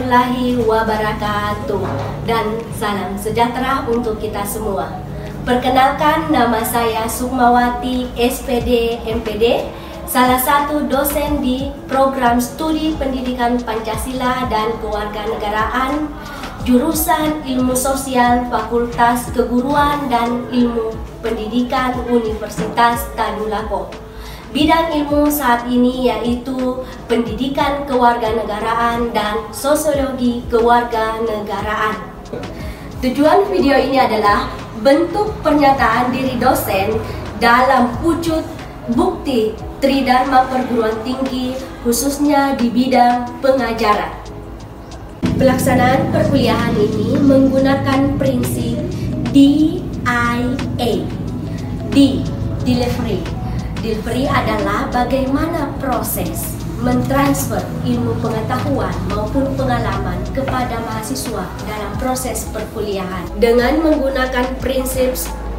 warahmatullahi wabarakatuh dan salam sejahtera untuk kita semua. Perkenalkan, nama saya Sukmawati SPD MPD, salah satu dosen di program studi pendidikan Pancasila dan Kewarganegaraan, jurusan Ilmu Sosial Fakultas Keguruan dan Ilmu Pendidikan Universitas Tadulako. Bidang ilmu saat ini yaitu Pendidikan Kewarganegaraan dan Sosiologi Kewarganegaraan. Tujuan video ini adalah bentuk pernyataan diri dosen dalam wujud bukti Tridharma Perguruan Tinggi, khususnya di bidang pengajaran. Pelaksanaan perkuliahan ini menggunakan prinsip DIA. D, delivery. Delivery adalah bagaimana proses mentransfer ilmu pengetahuan maupun pengalaman kepada mahasiswa dalam proses perkuliahan dengan menggunakan prinsip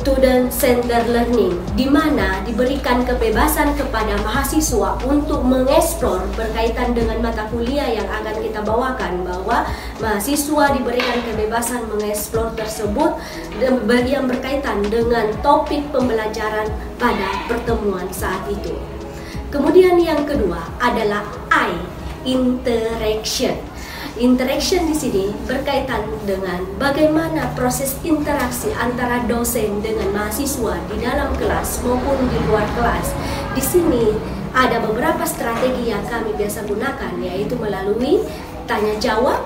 student centered learning, di mana diberikan kebebasan kepada mahasiswa untuk mengeksplor berkaitan dengan mata kuliah yang akan kita bawakan, bahwa mahasiswa diberikan kebebasan mengeksplor tersebut yang berkaitan dengan topik pembelajaran pada pertemuan saat itu. Kemudian yang kedua adalah I, interaction. Interaction di sini berkaitan dengan bagaimana proses interaksi antara dosen dengan mahasiswa di dalam kelas maupun di luar kelas. Di sini ada beberapa strategi yang kami biasa gunakan, yaitu melalui tanya jawab,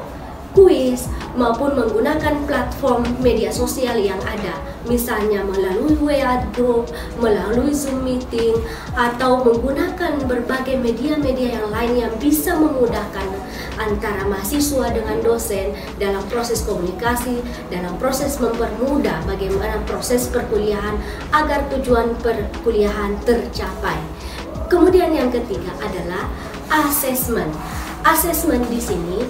kuis, maupun menggunakan platform media sosial yang ada, misalnya melalui WA group, melalui Zoom meeting, atau menggunakan berbagai media-media yang lain yang bisa memudahkan antara mahasiswa dengan dosen dalam proses komunikasi, dalam proses mempermudah bagaimana proses perkuliahan agar tujuan perkuliahan tercapai. Kemudian yang ketiga adalah assessment. Assessment di sini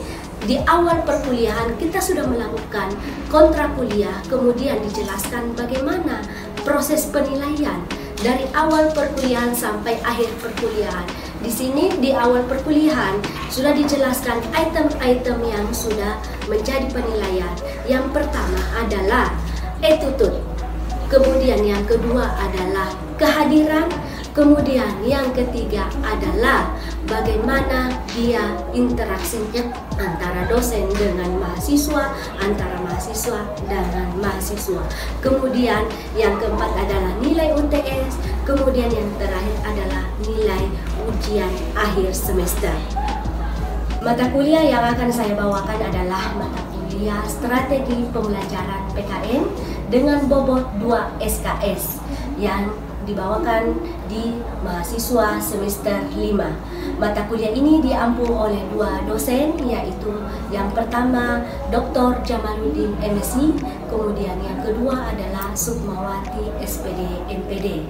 di awal perkuliahan kita sudah melakukan kontrak kuliah, kemudian dijelaskan bagaimana proses penilaian dari awal perkuliahan sampai akhir perkuliahan. Di sini di awal perkuliahan sudah dijelaskan item-item yang sudah menjadi penilaian. Yang pertama adalah attitude, kemudian yang kedua adalah kehadiran, kemudian yang ketiga adalah bagaimana dia interaksinya antara dosen dengan mahasiswa, antara mahasiswa dengan mahasiswa. Kemudian yang keempat adalah nilai UTS, kemudian yang terakhir adalah nilai ujian akhir semester. Mata kuliah yang akan saya bawakan adalah mata kuliah Strategi Pembelajaran PKN dengan bobot 2 SKS yang dibawakan di mahasiswa semester 5. Mata kuliah ini diampu oleh dua dosen, yaitu yang pertama Dr. Jamaluddin MSc, kemudian yang kedua adalah Sukmawati SPD MPD.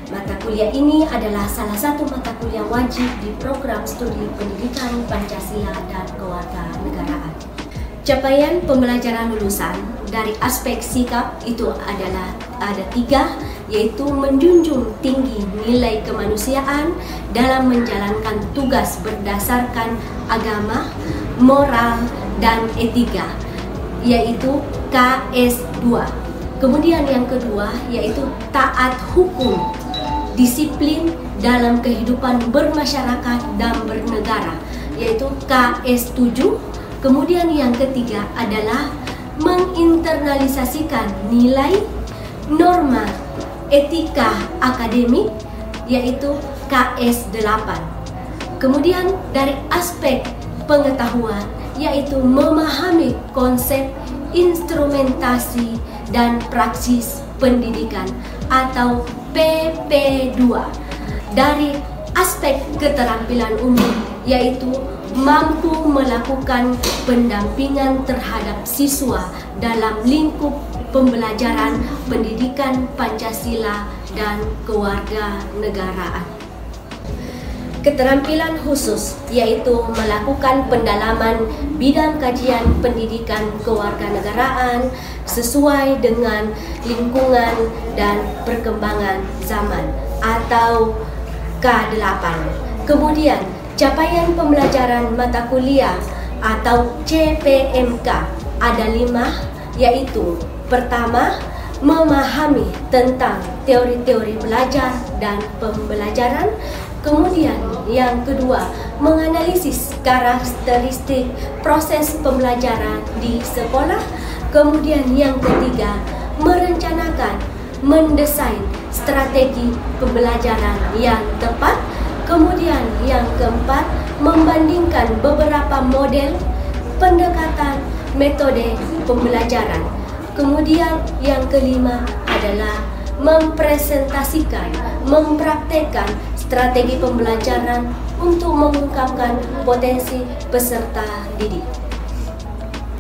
Mata kuliah ini adalah salah satu mata kuliah wajib di program studi pendidikan Pancasila dan Kewarganegaraan. Capaian pembelajaran lulusan dari aspek sikap itu adalah ada 3, yaitu menjunjung tinggi nilai kemanusiaan dalam menjalankan tugas berdasarkan agama, moral, dan etika, yaitu KS2. Kemudian yang kedua yaitu taat hukum, disiplin dalam kehidupan bermasyarakat dan bernegara, yaitu KS7. Kemudian yang ketiga adalah menginternalisasikan nilai, norma, etika akademik, yaitu KS8. Kemudian dari aspek pengetahuan, yaitu memahami konsep instrumentasi dan praksis pendidikan atau PP2. Dari aspek keterampilan umum, yaitu mampu melakukan pendampingan terhadap siswa dalam lingkup pembelajaran pendidikan Pancasila dan Kewarganegaraan. Keterampilan khusus yaitu melakukan pendalaman bidang kajian pendidikan kewarganegaraan sesuai dengan lingkungan dan perkembangan zaman atau K8. Kemudian capaian pembelajaran mata kuliah atau CPMK ada 5, yaitu pertama, memahami tentang teori-teori belajar dan pembelajaran. Kemudian yang kedua, menganalisis karakteristik proses pembelajaran di sekolah. Kemudian yang ketiga, merencanakan, mendesain strategi pembelajaran yang tepat. Kemudian yang keempat, membandingkan beberapa model pendekatan metode pembelajaran. Kemudian yang kelima adalah mempresentasikan, mempraktekkan strategi pembelajaran untuk mengungkapkan potensi peserta didik.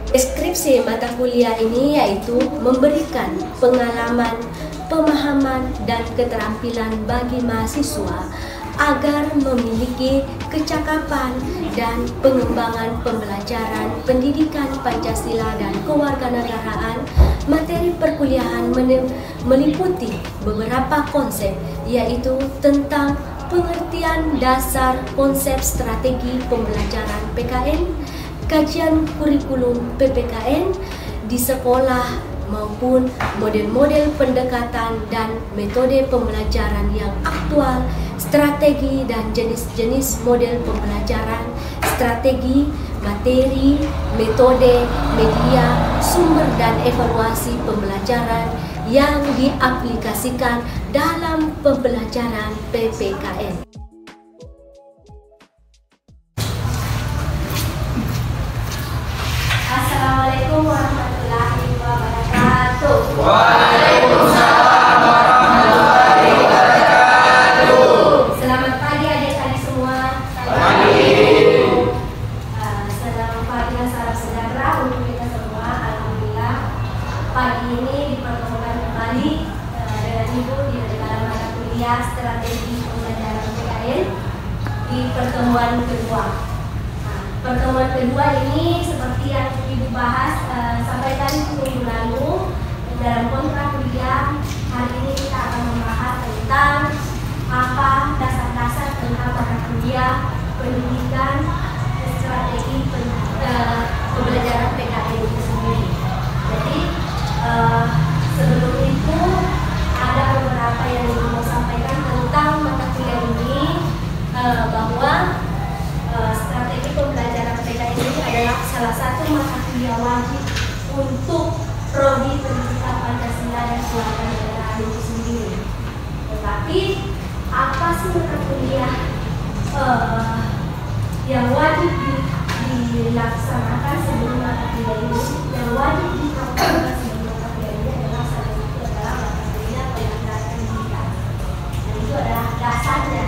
Deskripsi mata kuliah ini yaitu memberikan pengalaman, pemahaman, dan keterampilan bagi mahasiswa agar memiliki kecakapan dan pengembangan pembelajaran pendidikan Pancasila dan kewarganegaraan. Materi perkuliahan meliputi beberapa konsep, yaitu tentang pengertian dasar konsep strategi pembelajaran PKN, kajian kurikulum PPKN di sekolah maupun model-model pendekatan dan metode pembelajaran yang aktual, strategi dan jenis-jenis model pembelajaran, strategi, materi, metode, media, sumber dan evaluasi pembelajaran yang diaplikasikan dalam pembelajaran PPKN. Assalamualaikum warahmatullahi wabarakatuh. Waalaikumsalam warahmatullahi wabarakatuh. Selamat pagi adik-adik semua. Pagi. Selamat pagi dan salam sejahtera untuk kita semua. Alhamdulillah pagi ini dipertemukan kembali dengan Ibu di dalam mata kuliah strategi pembelajaran PKN di pertemuan kedua. Pertemuan kedua ini seperti yang Ibu bahas sampai tadi minggu lalu dalam kontrak kuliah. Hari ini kita akan membahas tentang apa dasar-dasar tentang mata kuliah pendidikan strategi pembelajaran PKN itu sendiri. Jadi sebelum itu ada beberapa yang Ibu mau sampaikan tentang mata kuliah ini, bahwa strategi pembelajaran PKN ini adalah salah satu mata kuliah wajib untuk prodi pendidikan Pancasila dan kewarganegaraan itu sendiri. Tetapi apa sih mata kuliah yang wajib dilaksanakan sebelum mata kuliah ini? Yang wajib dilaksanakan sebelum mata kuliah ini adalah salah satu adalah mata kuliah pendidikan pendidikan. Dan itu adalah dasarnya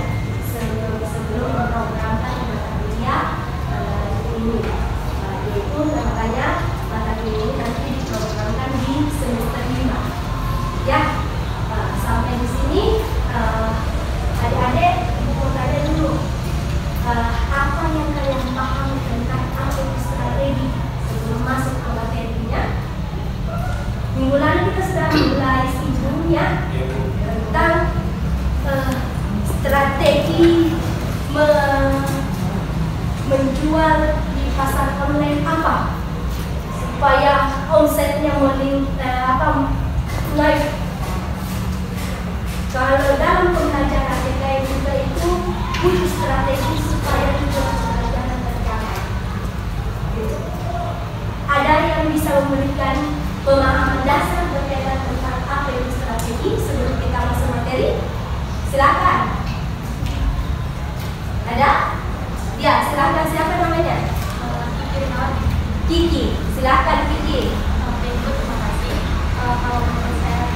sebelum memprogramkan ini, yaitu makanya mata kuliah ini nanti diprogramkan di semester 5. Ya, sampai di sini adik-adik Ibu mau tanya dulu, apa yang kalian pahami tentang apa itu strategi sebelum masuk ke materinya? Minggu lalu kita sudah mulai sebelumnya tentang strategi menjual di pasar online apa supaya omsetnya naik. Kalau dalam pembelajaran PKN juga itu butuh strategi supaya tujuan pembelajaran tercapai. Ada yang bisa memberikan pemahaman dasar berkaitan tentang apa itu strategi sebelum kita masuk materi? Silakan. Ada? Ya, silakan. Siapa namanya? Kiki. Silakan Kiki. Terima kasih. Kalau menurut saya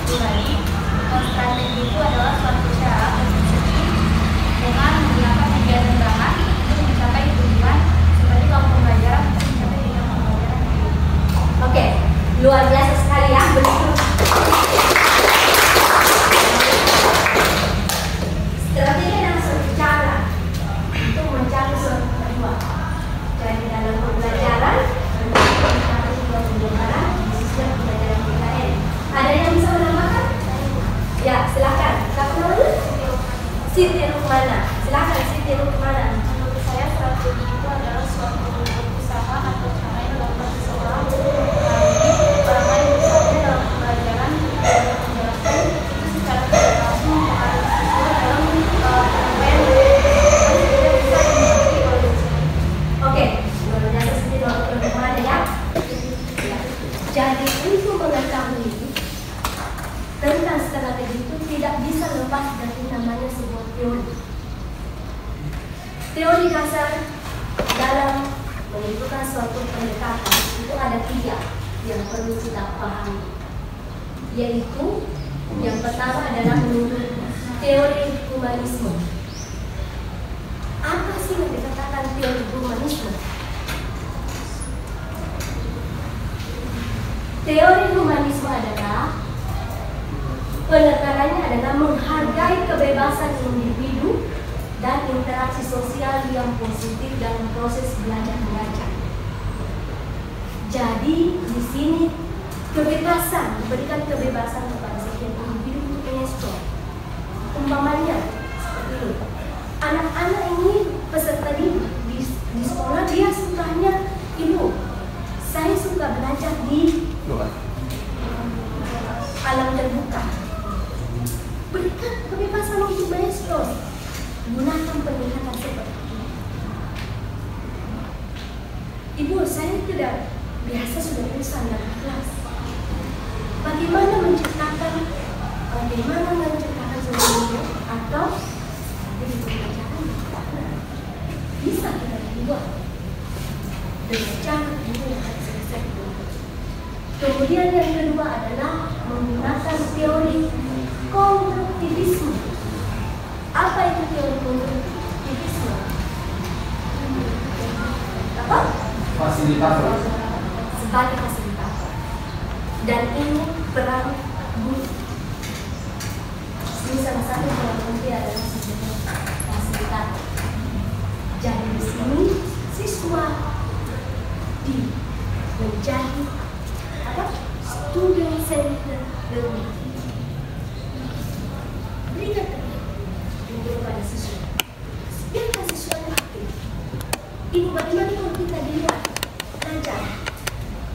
pribadi, strategi itu adalah suatu cara berpikir dengan menggunakan kegiatan bahan untuk mencapai tujuan seperti kalau pembelajaran untuk mencapai dengan pembelajaran. Oke, luar biasa sekali ya. Betul. Strategi adalah suatu cara untuk mencapai suatu tujuan. Jadi dalam pembelajaran untuk mencapai tujuan pembelajaran, khususnya pembelajaran PKN. Ada yang bisa menambahkan? Ya, silakan. Siapa namanya? Siti Rukmana. Silakan Siti Rukmana. Menurut saya strategi itu adalah suatu tidak bisa lepas dari namanya sebuah teori. Teori dasar dalam menentukan suatu pendekatan itu ada 3 yang perlu kita pahami, yaitu yang pertama adalah menurut teori humanisme. Apa sih yang dikatakan teori humanisme? Teori humanisme adalah penekanannya adalah menghargai kebebasan individu dan interaksi sosial yang positif dalam proses belajar mengajar. Jadi di sini kebebasan, diberikan kebebasan kepada setiap individu untuk mengeksplor. Umpamanya seperti ini, anak-anak ini peserta di sekolah, dia sukanya, ibu, saya suka belajar di alam terbuka. Berikan kebebasan untuk mengeksplor. Gunakan pendekatan seperti ini. Ibu, saya tidak biasa sudah tulisan dalam kelas. Bagaimana menciptakan sesuatu atau strategi pembelajaran bisa kita buat dengan cara ini yang harus selesai. Kemudian yang kedua adalah menggunakan teori konstruktivisme. Apa itu teori konstruktivisme? Apa? Fasilitator. Sebagai fasilitator. Dan ini peran guru. Ini salah satu peran guru adalah sebagai fasilitator. Jadi di sini siswa menjadi student center learning. Berikan kepada siswa. Biarkan siswanya aktif. Ibu, bagaimana kalau kita di luar belajar?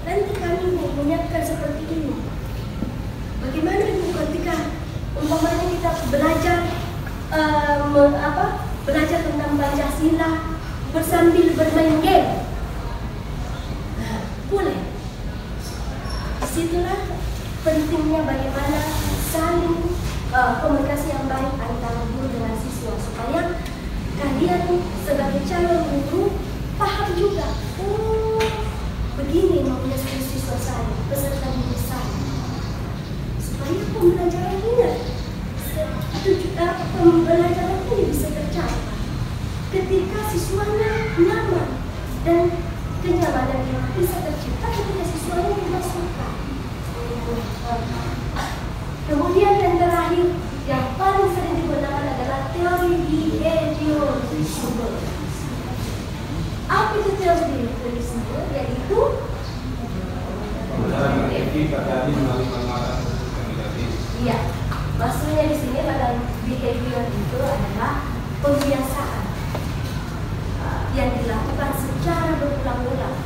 Nanti kami menyiapkan seperti ini. Bagaimana ibu ketika umpamanya kita belajar belajar tentang Pancasila bersambil bermain game? Boleh. Disitulah pentingnya bagaimana saling komunikasi yang baik antara guru dengan siswa supaya kalian sebagai calon guru paham juga, oh begini maunya siswa saya, peserta didik saya, supaya pembelajaran ini bisa tercapai. Ketika siswanya nyaman dan kenyamanan yang bisa tercipta ketika siswanya dimasukkan. Kemudian yang terakhir yang paling sering digunakan adalah teori behaviorisme. Apa itu teori behaviorisme? Yaitu iya, maksudnya di sini pada behavior itu adalah pembiasaan yang dilakukan secara berulang-ulang.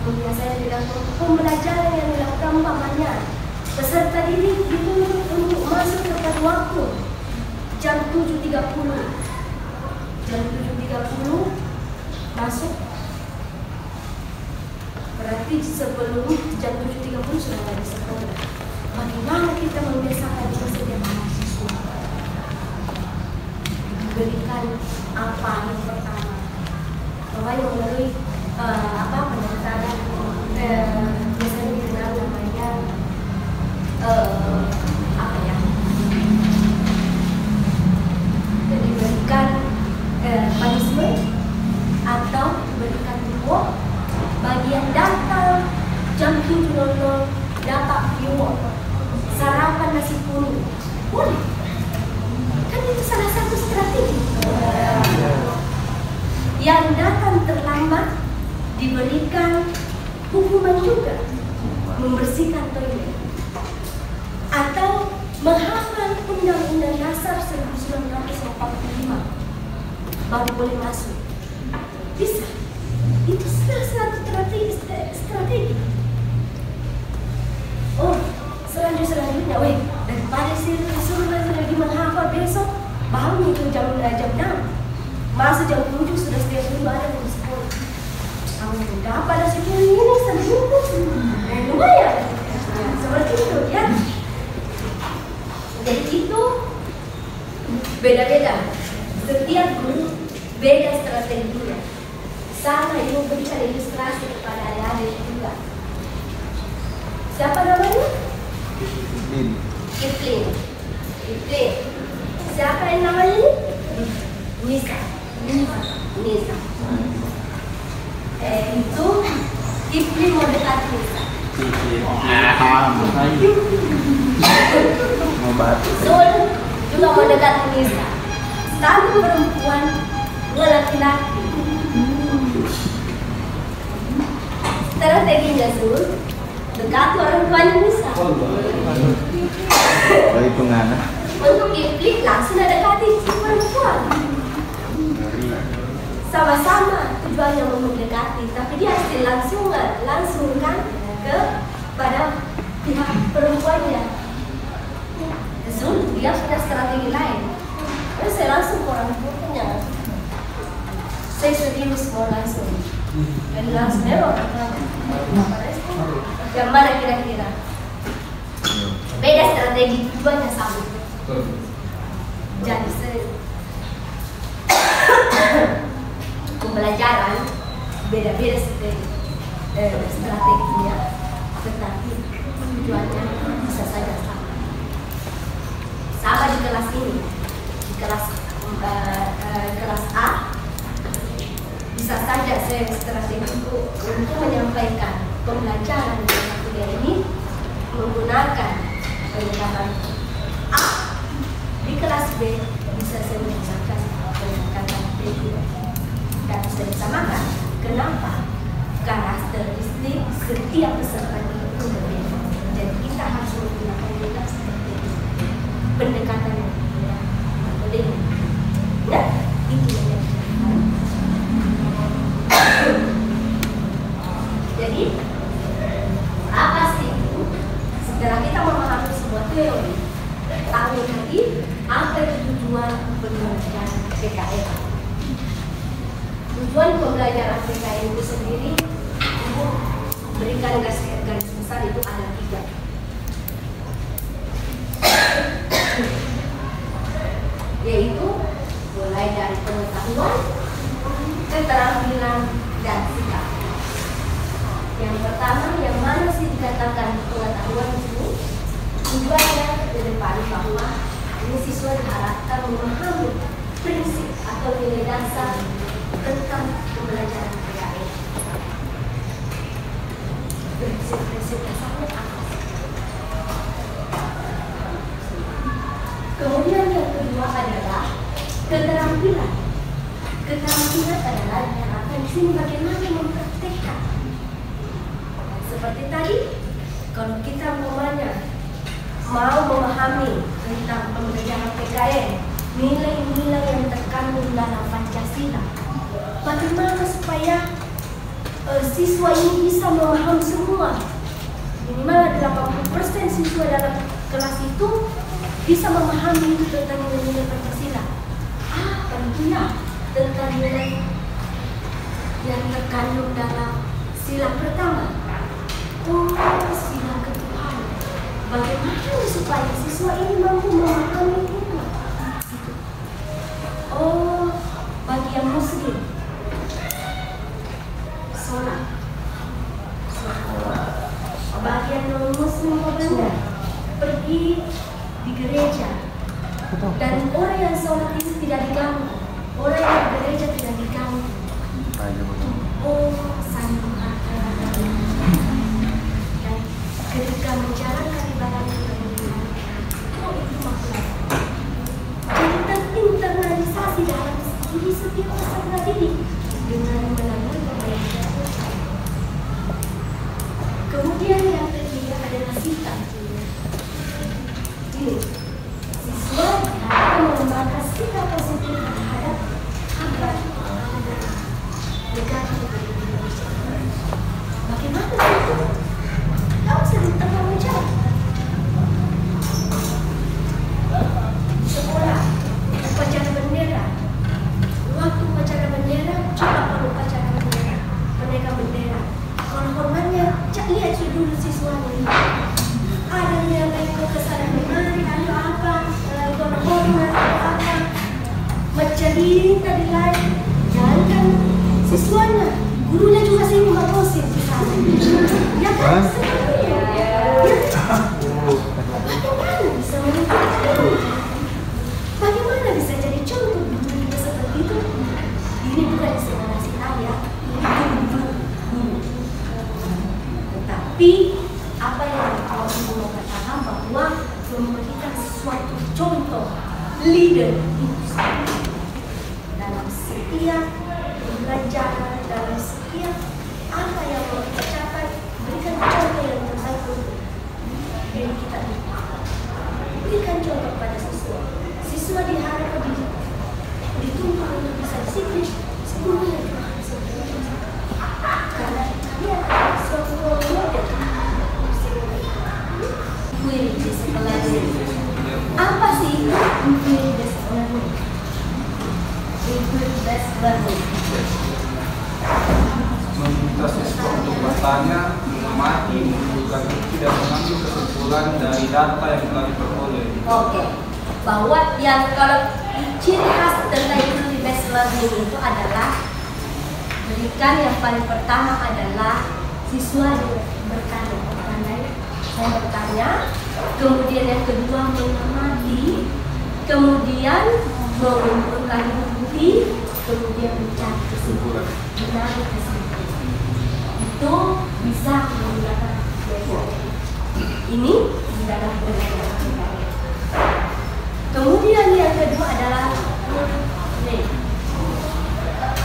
Pembiasaan yang dilakukan, pembelajaran yang dilakukan umpamanya peserta didik dituntut untuk masuk tepat waktu jam 7.30. Jam 7.30 masuk. Berarti sebelum jam 7.30 sudah ada di sekolah. Bagaimana kita membiasakan setiap mahasiswa? Berikan apa yang pertama? Pokoknya melalui pendekatan biasanya dikenal namanya diberikan punishment atau berikan reward bagi yang datang jam 7.00 dapat reward sarapan nasi kuning. Boleh kan, itu salah satu strategi. Yang datang terlambat diberikan hukuman juga, membersihkan toilet atau menghafal Undang-Undang Dasar 1945 baru boleh masuk. Bisa. Itu salah satu strategi. Oh, selanjutnya, daripada suruh lagi menghafal besok, bangun itu jam 6. Masa jam 7 sudah setiap minggu ada di sekolah. Kamu udah pada sekian ini sampai lumayan. Seperti itu ya. Siapa namanya? Lin. Kipling. Siapa yang namanya ini? Nisa. Itu Kipling mau dekat Nisa. Mau batu. Zul juga mau dekat Nisa. Satu perempuan, dua laki-laki. Strateginya Zul dekat orang tuanya Nisa. Perhitungan. Untuk Kipling langsung ada dekati si perempuan. Sama-sama tujuannya mau mendekati, tapi dia hasil langsungkan kepada pihak perempuannya. Zul dia punya strategi lain. Lalu saya langsung ke orang tuanya. Saya serius mau langsung. Dan langsung yang mana kira-kira? Beda strategi, keduanya sama. Jadi pembelajaran beda-beda strateginya, tetapi tujuannya bisa saja sama. Sama di kelas ini, di kelas A bisa saja saya strategiku untuk menyampaikan pembelajaran di kelas 3 ini menggunakan pendekatan A. Di kelas B bisa saya menggunakan pendekatan B. Dan bisa disamakan. Kenapa? Karakteristik setiap peserta itu berbeda. Jadi kita harus menggunakan juga seperti itu. Pendekatan yang berbeda. Ya, itu yang jadi apa sih itu? Setelah kita memahami sebuah teori, tahu tadi apa itu tujuan pembelajaran PKN. Tujuan pembelajaran PKN itu sendiri, Ibu berikan garis besar itu ada 3. Yaitu mulai dari pengetahuan, keterampilan, dan sikap. Yang pertama, yang mana sih dikatakan pengetahuan di sini? Tujuannya ke depan bahwa ini siswa diharapkan memahami prinsip atau nilai dasar tentang pembelajaran PKN. Prinsip-prinsip dasarnya apa? Kemudian yang kedua adalah keterampilan. Keterampilan adalah diharapkan di sini bagaimana mempraktekkan. Seperti tadi, kalau kita mau memahami tentang pembelajaran PKN, nilai-nilai yang terkandung dalam Pancasila, bagaimana supaya siswa ini bisa memahami semua, minimal 80% siswa dalam kelas itu bisa memahami itu tentang nilai-nilai Pancasila. Tentunya tentang nilai yang terkandung dalam sila pertama, sila ketuhanan. Bagaimana supaya siswa ini mampu memahami itu? Bagi yang muslim, sholat. Bagi yang non muslim, pergi di gereja. Dan orang yang sholat itu tidak diganggu, orang yang di gereja tidak diganggu. Saling menghargai. Dan ketika menjalankan ibadah itu maksudnya. Jadi terinternalisasi dalam diri setiap peserta didik dengan melalui pembelajaran. Kemudian yang ketiga adalah sikap. Ini siswa akan mengembangkan sikap positif terhadap apa negara. Bagaimana itu? Tahu sering tanggung jawab. Sekolah upacara bendera. Waktu upacara bendera, coba kalau upacara bendera, penaikan bendera. Kalau hormatnya, lihat dulu siswanya ini. Ada yang ikut kesana kemari, ada apa, hormat, apa, mencari tadi lain. Jangan siswanya, gurunya juga sering membakosin di sana. Ya kan? memberikan suatu contoh leader dalam setiap pembelajaran, dalam setiap apa yang mau kita capai, berikan contoh yang terbaik untuk diri kita. Berikan contoh pada siswa. Siswa diharapkan dituntut untuk bisa disiplin sepenuhnya karena dia suatu model. Query di sekolah ini. Apa sih query di sekolah ini? Query best learning. Meminta siswa untuk bertanya, mengamati, menentukan bukti dan mengambil kesimpulan dari data yang telah diperoleh. Oke, bahwa yang kalau ciri khas tentang query based learning itu adalah berikan yang paling pertama adalah siswa bertanya. Saya bertanya, kemudian yang kedua mengamati, kemudian mengumpulkan bukti, kemudian mencari kesimpulan. Menarik kesimpulan. Itu bisa menggunakan metode ini di dalam pembelajaran. Kemudian yang kedua adalah play.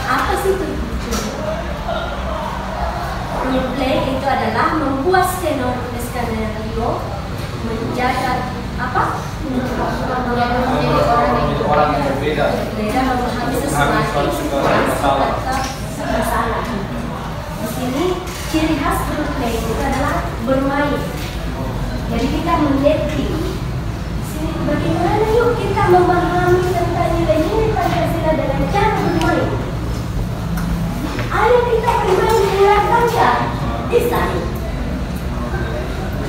Apa sih itu? Role play itu adalah membuat skenario menjaga apa? Menjadi orang yang berbeda memahami sesuatu masalah. Di sini ciri khas role play itu adalah bermain. Jadi kita mendating. Di sini bagaimana yuk kita memahami tentang nilai-nilai Pancasila dengan cara bermain. Ayo kita bermain bola kaca, bisa.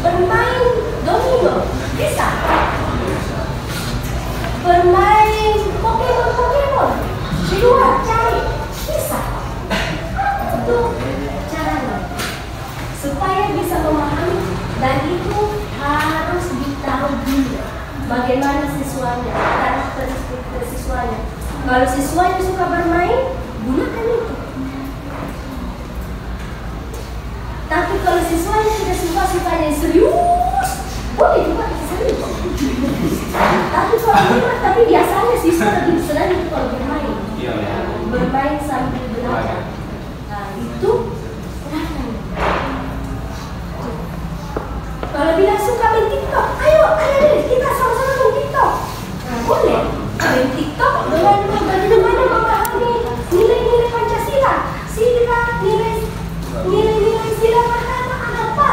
Bermain domino, bisa. Bermain Pokemon, di luar cari, bisa. Itu caranya. Supaya bisa memahami dan itu harus ditahu dulu bagaimana siswanya, karakteristik siswanya. Kalau siswanya suka bermain, gunakan itu. Tapi kalau siswanya tidak suka sukanya serius, boleh juga serius. Tapi biasanya siswa lebih senang itu kalau bermain. Bermain sambil belajar. Nah itu kalau bilang suka main TikTok, ayo kita sama-sama main TikTok. Nah, boleh main TikTok dengan bagaimana memahami nilai-nilai Pancasila, nilai-nilai sila pertama apa?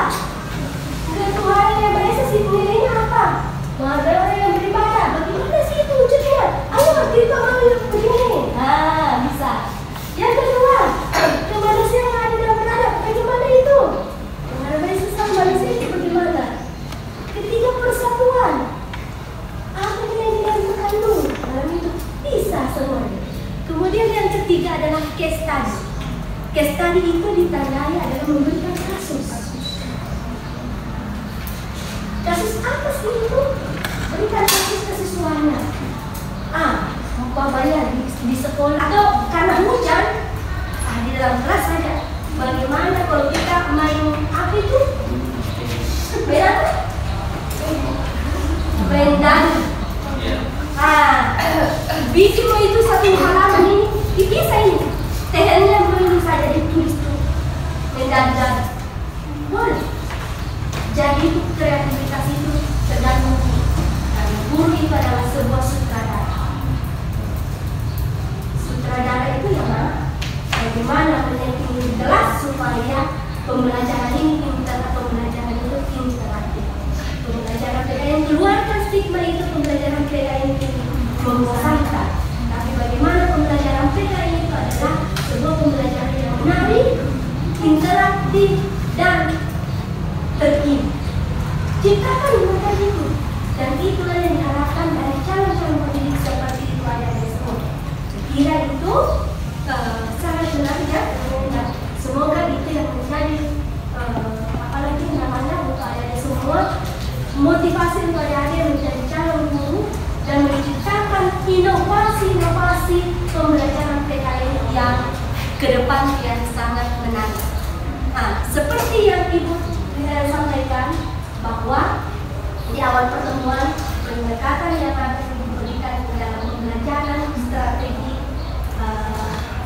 Ketuhanan yang Maha Esa sih nilainya apa? Menghargai orang yang beribadah. Bagaimana sih itu wujudnya? Ayo kita mau begini. Nah, bisa. Yang kedua, kemanusiaan yang ada dalam beradab. Bagaimana itu? Menghargai sesama manusia itu bagaimana? Ketiga, persatuan. Apa nilai-nilai yang terkandung dalam itu? Bisa semuanya. Kemudian yang ketiga adalah case study. Case study itu ditandai adalah memberikan kasus. Kasus apa sih itu? Berikan kasus ke siswanya. Umpamanya di sekolah atau karena hujan, di dalam kelas saja. Bagaimana kalau kita main apa itu? Main dadu. Video itu satu halaman ini dipisah ini. Tehnya belum saja ditulis tuh. Main dadu. Boleh. Jadi itu kreativitas itu tergantung guru itu adalah sebuah sutradara. Sutradara itu yang mana? Bagaimana menyampaikan jelas supaya pembelajaran ini tetap pembelajaran itu interaktif. Pembelajaran PKN keluarkan stigma itu pembelajaran PKN itu membosankan. Tapi bagaimana pembelajaran PKN itu adalah sebuah pembelajaran yang menarik, interaktif dan terkini. Ciptakan bukan itu. Dan itulah yang diharapkan dari calon-calon pendidik seperti itu ada di semua. Kira itu sangat menarik ya. Semoga itu yang menjadi apalagi namanya untuk ada semua motivasi untuk adik-adik menjadi calon guru dan menciptakan inovasi pembelajaran PKN yang ke depan yang sangat menarik. Seperti yang Ibu sampaikan bahwa di awal pertemuan pendekatan yang akan diberikan dalam pembelajaran strategi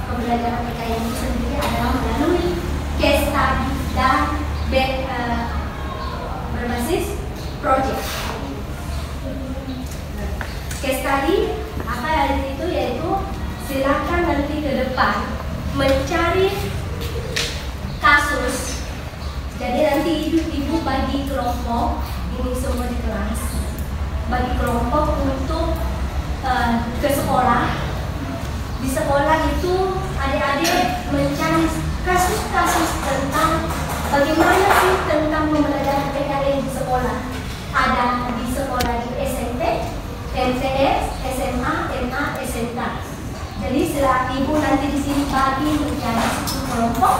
pembelajaran PKN itu sendiri adalah melalui case study dan berbasis project. Case study apa itu, yaitu silakan nanti ke depan mencari kasus. Jadi nanti ibu bagi kelompok, ini semua di kelas, bagi kelompok untuk ke sekolah. Di sekolah itu adik-adik mencari kasus-kasus tentang bagaimana sih tentang pembelajaran PKN di sekolah. Ada di sekolah di SMP, MTS, SMA, MA, SMK. Jadi setelah ibu nanti di sini bagi menjadi satu kelompok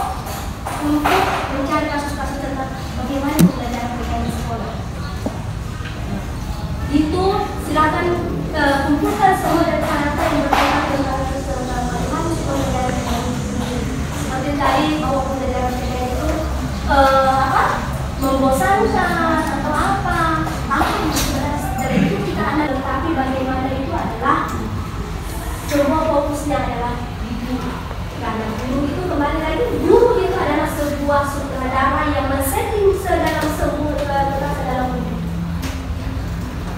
untuk mencari kasus-kasus tentang bagaimana pembelajaran PKN di sekolah. Itu silakan kumpulkan semua data-data yang berkaitan tentang bagaimana pembelajaran PKN di sini. Seperti tadi bahwa pembelajaran PKN itu membosankan atau apa yang jelas dari itu kita analisa, tapi bagaimana itu adalah semua fokusnya adalah di guru, karena guru itu kembali lagi guru itu adalah sebuah sutradara yang men-setting dalam hidup.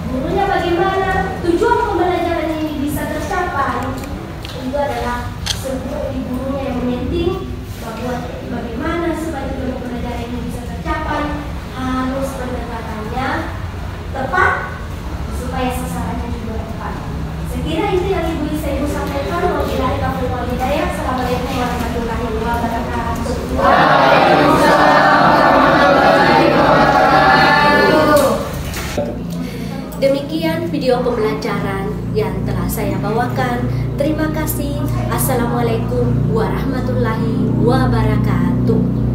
Gurunya bagaimana tujuan pembelajaran ini bisa tercapai, itu adalah sebuah gurunya yang men-setting bahwa bagaimana supaya pembelajaran ini bisa tercapai, harus pendekatannya tepat supaya sasarannya juga tepat. Sekira itu yang ibu sampaikan. Wabillahi taufiq wal hidayah. Assalamualaikum warahmatullahi wabarakatuh. Demikian video pembelajaran yang telah saya bawakan. Terima kasih. Assalamualaikum warahmatullahi wabarakatuh.